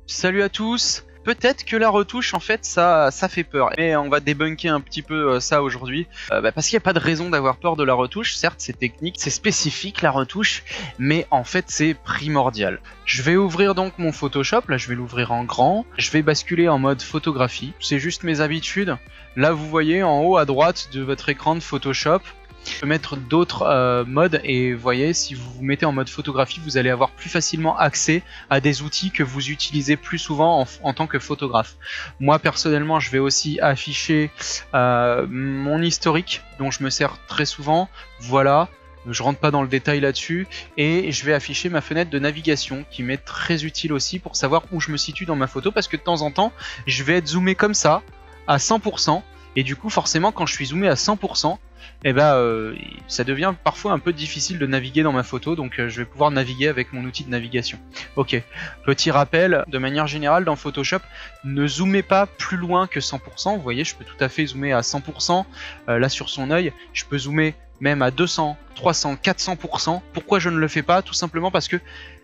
Salut à tous. Peut-être que la retouche en fait ça fait peur, mais on va débunker un petit peu ça aujourd'hui, parce qu'il n'y a pas de raison d'avoir peur de la retouche. Certes c'est technique, c'est spécifique la retouche, mais en fait c'est primordial. Je vais ouvrir donc mon Photoshop, là je vais l'ouvrir en grand, je vais basculer en mode photographie, c'est juste mes habitudes. Là vous voyez en haut à droite de votre écran de Photoshop, je peux mettre d'autres modes et vous voyez, si vous vous mettez en mode photographie, vous allez avoir plus facilement accès à des outils que vous utilisez plus souvent en tant que photographe. Moi personnellement, je vais aussi afficher mon historique dont je me sers très souvent. Voilà, je rentre pas dans le détail là-dessus, et je vais afficher ma fenêtre de navigation qui m'est très utile aussi pour savoir où je me situe dans ma photo, parce que de temps en temps, je vais être zoomé comme ça à 100%. Et du coup forcément quand je suis zoomé à 100%, ça devient parfois un peu difficile de naviguer dans ma photo, donc je vais pouvoir naviguer avec mon outil de navigation. Ok, petit rappel, de manière générale dans Photoshop, ne zoomez pas plus loin que 100%, vous voyez je peux tout à fait zoomer à 100%, là sur son œil, je peux zoomer même à 200, 300, 400%, pourquoi je ne le fais pas? Tout simplement parce que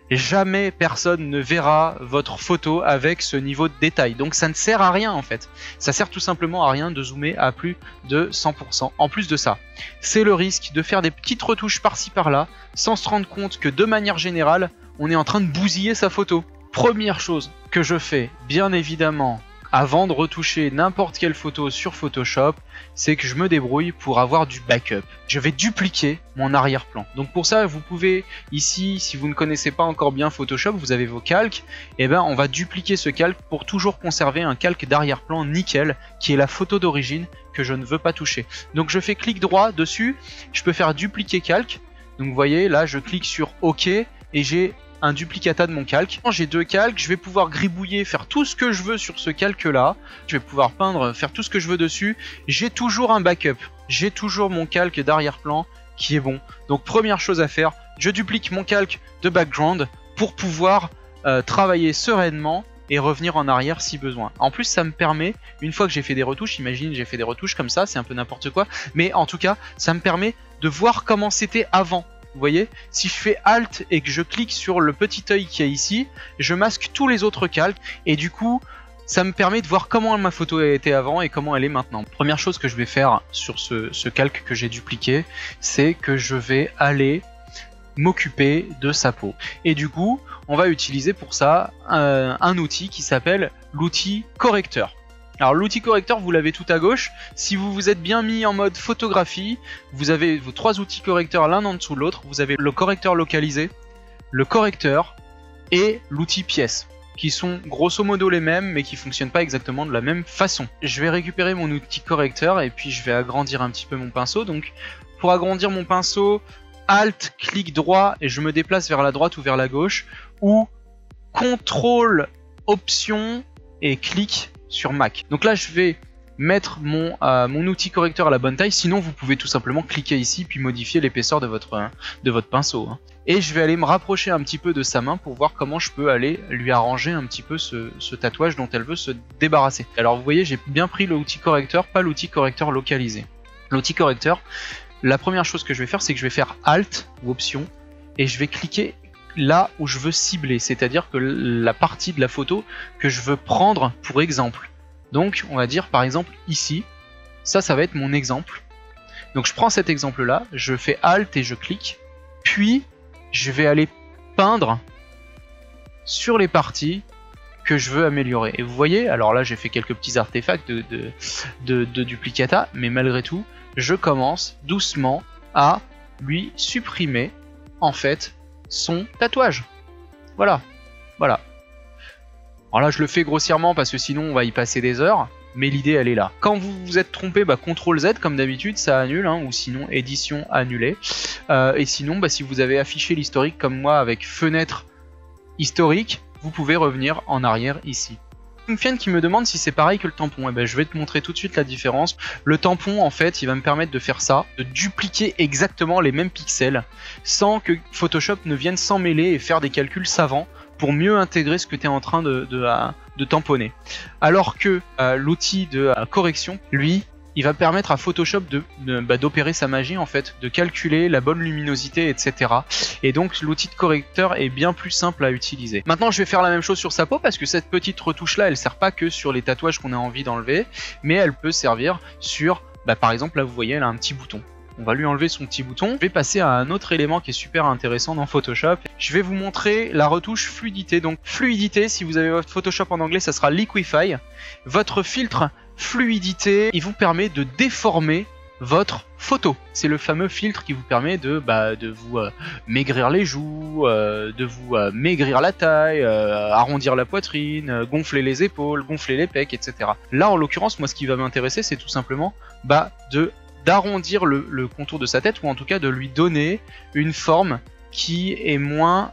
jamais personne ne verra votre photo avec ce niveau de détail. Donc ça ne sert à rien en fait. Ça sert tout simplement à rien de zoomer à plus de 100%. En plus de ça, c'est le risque de faire des petites retouches par-ci par-là sans se rendre compte que de manière générale, on est en train de bousiller sa photo. Première chose que je fais, bien évidemment, avant de retoucher n'importe quelle photo sur Photoshop, c'est que je me débrouille pour avoir du backup. Je vais dupliquer mon arrière-plan. Donc pour ça, vous pouvez ici, si vous ne connaissez pas encore bien Photoshop, vous avez vos calques, et on va dupliquer ce calque pour toujours conserver un calque d'arrière-plan nickel, qui est la photo d'origine que je ne veux pas toucher. Donc je fais clic droit dessus, je peux faire dupliquer calque. Donc vous voyez, là je clique sur OK, et j'ai un duplicata de mon calque. Quand j'ai deux calques, je vais pouvoir gribouiller, faire tout ce que je veux sur ce calque là, je vais pouvoir peindre, faire tout ce que je veux dessus. J'ai toujours un backup, j'ai toujours mon calque d'arrière-plan qui est bon. Donc première chose à faire, je duplique mon calque de background pour pouvoir travailler sereinement et revenir en arrière si besoin. En plus ça me permet, une fois que j'ai fait des retouches, imagine j'ai fait des retouches comme ça, c'est un peu n'importe quoi, mais en tout cas ça me permet de voir comment c'était avant. Vous voyez, si je fais Alt et que je clique sur le petit œil qui est ici, je masque tous les autres calques et du coup, ça me permet de voir comment ma photo était avant et comment elle est maintenant. Première chose que je vais faire sur ce calque que j'ai dupliqué, c'est que je vais aller m'occuper de sa peau. Et du coup, on va utiliser pour ça un outil qui s'appelle l'outil correcteur. Alors l'outil correcteur, vous l'avez tout à gauche. Si vous vous êtes bien mis en mode photographie, vous avez vos trois outils correcteurs l'un en dessous de l'autre. Vous avez le correcteur localisé, le correcteur et l'outil pièce, qui sont grosso modo les mêmes, mais qui fonctionnent pas exactement de la même façon. Je vais récupérer mon outil correcteur et puis je vais agrandir un petit peu mon pinceau. Donc pour agrandir mon pinceau, Alt, clic droit et je me déplace vers la droite ou vers la gauche, ou CTRL, Option et clic sur Mac. Donc là je vais mettre mon outil correcteur à la bonne taille, sinon vous pouvez tout simplement cliquer ici puis modifier l'épaisseur de votre pinceau. Et je vais aller me rapprocher un petit peu de sa main pour voir comment je peux aller lui arranger un petit peu ce tatouage dont elle veut se débarrasser. Alors vous voyez, j'ai bien pris l'outil correcteur, pas l'outil correcteur localisé. L'outil correcteur, la première chose que je vais faire, c'est que je vais faire Alt ou Option et je vais cliquer là où je veux cibler, c'est-à-dire que la partie de la photo que je veux prendre pour exemple. Donc on va dire par exemple ici, ça va être mon exemple. Donc je prends cet exemple là, je fais Alt et je clique, puis je vais aller peindre sur les parties que je veux améliorer. Et vous voyez, alors là j'ai fait quelques petits artefacts de duplicata, mais malgré tout, je commence doucement à lui supprimer en fait son tatouage. Voilà. Alors là je le fais grossièrement parce que sinon on va y passer des heures, mais l'idée elle est là. Quand vous vous êtes trompé, CTRL Z comme d'habitude, ça annule, ou sinon édition annulée. Et sinon si vous avez affiché l'historique comme moi avec fenêtre historique, vous pouvez revenir en arrière ici. Une fan qui me demande si c'est pareil que le tampon, je vais te montrer tout de suite la différence. Le tampon en fait il va me permettre de faire ça, de dupliquer exactement les mêmes pixels sans que Photoshop ne vienne s'en mêler et faire des calculs savants pour mieux intégrer ce que tu es en train de tamponner. Alors que l'outil de correction, lui, il va permettre à Photoshop d'opérer sa magie en fait, de calculer la bonne luminosité, etc. Et donc l'outil de correcteur est bien plus simple à utiliser. Maintenant je vais faire la même chose sur sa peau parce que cette petite retouche là elle sert pas que sur les tatouages qu'on a envie d'enlever, mais elle peut servir sur, par exemple là vous voyez elle a un petit bouton. On va lui enlever son petit bouton. Je vais passer à un autre élément qui est super intéressant dans Photoshop. Je vais vous montrer la retouche fluidité. Donc fluidité, si vous avez votre Photoshop en anglais, ça sera Liquify. Votre filtre fluidité, il vous permet de déformer votre photo. C'est le fameux filtre qui vous permet de vous maigrir les joues, de vous maigrir la taille, arrondir la poitrine, gonfler les épaules, gonfler les pecs, etc. Là en l'occurrence, moi ce qui va m'intéresser, c'est tout simplement d'arrondir le contour de sa tête, ou en tout cas de lui donner une forme qui est moins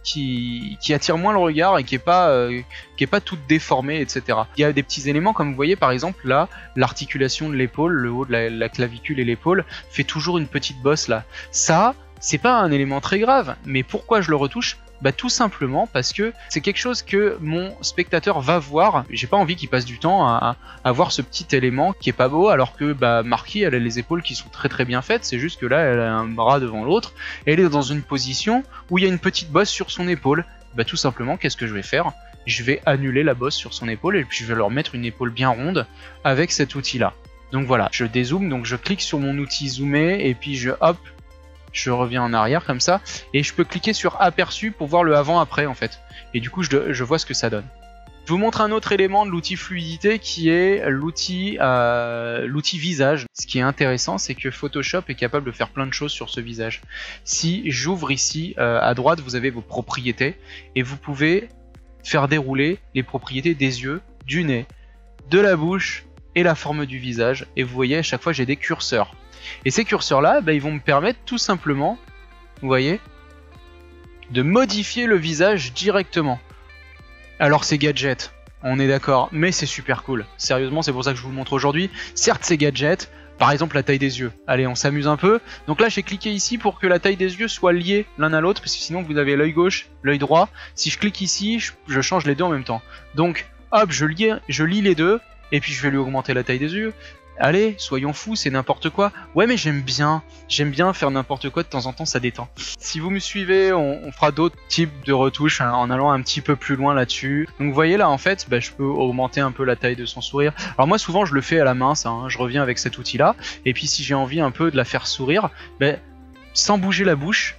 qui attire moins le regard et qui est pas toute déformée, etc. Il y a des petits éléments comme vous voyez par exemple là, l'articulation de l'épaule, le haut de la clavicule et l'épaule fait toujours une petite bosse là. Ça, c'est pas un élément très grave, mais pourquoi je le retouche ? Tout simplement parce que c'est quelque chose que mon spectateur va voir. J'ai pas envie qu'il passe du temps à voir ce petit élément qui est pas beau, alors que Marquis elle a les épaules qui sont très très bien faites, c'est juste que là elle a un bras devant l'autre et elle est dans une position où il y a une petite bosse sur son épaule. Tout simplement qu'est-ce que je vais faire ? Je vais annuler la bosse sur son épaule et puis je vais leur mettre une épaule bien ronde avec cet outil là. Donc voilà, je dézoome, donc je clique sur mon outil zoomer et puis je reviens en arrière comme ça, et je peux cliquer sur aperçu pour voir le avant-après en fait. Et du coup je vois ce que ça donne. Je vous montre un autre élément de l'outil fluidité qui est l'outil visage. Ce qui est intéressant, c'est que Photoshop est capable de faire plein de choses sur ce visage. Si j'ouvre ici à droite, vous avez vos propriétés, et vous pouvez faire dérouler les propriétés des yeux, du nez, de la bouche et la forme du visage. Et vous voyez à chaque fois j'ai des curseurs. Et ces curseurs-là, ils vont me permettre tout simplement, vous voyez, de modifier le visage directement. Alors c'est gadget, on est d'accord, mais c'est super cool. Sérieusement, c'est pour ça que je vous le montre aujourd'hui. Certes, c'est gadget, par exemple la taille des yeux. Allez, on s'amuse un peu. Donc là, j'ai cliqué ici pour que la taille des yeux soit liée l'un à l'autre, parce que sinon vous avez l'œil gauche, l'œil droit. Si je clique ici, je change les deux en même temps. Donc, hop, je lis les deux, et puis je vais lui augmenter la taille des yeux. Allez, soyons fous, c'est n'importe quoi. Ouais, mais j'aime bien faire n'importe quoi de temps en temps, ça détend. Si vous me suivez, on fera d'autres types de retouches en allant un petit peu plus loin là-dessus. Donc vous voyez là, en fait, je peux augmenter un peu la taille de son sourire. Alors moi, souvent, je le fais à la main, ça. Je reviens avec cet outil-là. Et puis si j'ai envie un peu de la faire sourire, sans bouger la bouche,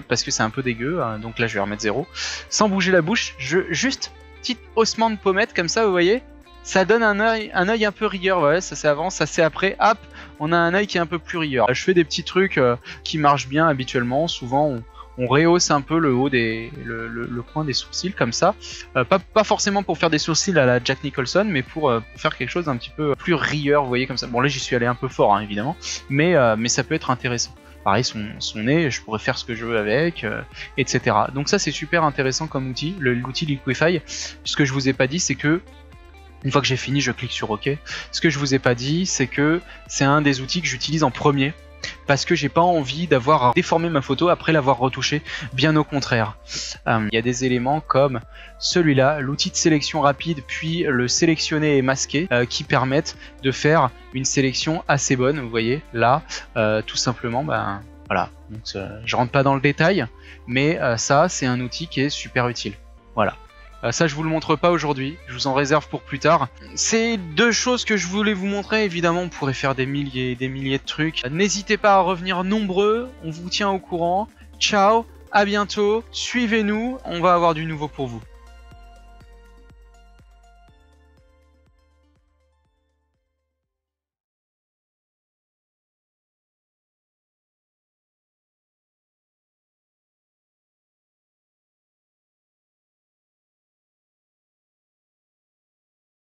parce que c'est un peu dégueu, donc là, je vais remettre 0. Sans bouger la bouche, juste petit haussement de pommette comme ça, vous voyez ? Ça donne un œil un peu rieur, ouais, ça c'est avant, ça c'est après, hop, on a un œil qui est un peu plus rieur. Je fais des petits trucs qui marchent bien habituellement, souvent on rehausse un peu le haut le coin des sourcils comme ça, pas forcément pour faire des sourcils à la Jack Nicholson, mais pour faire quelque chose d'un petit peu plus rieur, vous voyez comme ça. Bon là j'y suis allé un peu fort évidemment, mais ça peut être intéressant. Pareil, son nez, je pourrais faire ce que je veux avec, etc. Donc ça c'est super intéressant comme outil, l'outil Liquify. Ce que je vous ai pas dit, c'est que une fois que j'ai fini, je clique sur OK. Ce que je vous ai pas dit, c'est que c'est un des outils que j'utilise en premier, parce que j'ai pas envie d'avoir déformé ma photo après l'avoir retouchée, bien au contraire. Il y a des éléments comme celui-là, l'outil de sélection rapide, puis le sélectionner et masquer, qui permettent de faire une sélection assez bonne, vous voyez, là, tout simplement, voilà. Donc, je rentre pas dans le détail, mais ça, c'est un outil qui est super utile. Voilà. Ça je vous le montre pas aujourd'hui, je vous en réserve pour plus tard. C'est deux choses que je voulais vous montrer, évidemment on pourrait faire des milliers et des milliers de trucs. N'hésitez pas à revenir nombreux, on vous tient au courant. Ciao, à bientôt, suivez-nous, on va avoir du nouveau pour vous.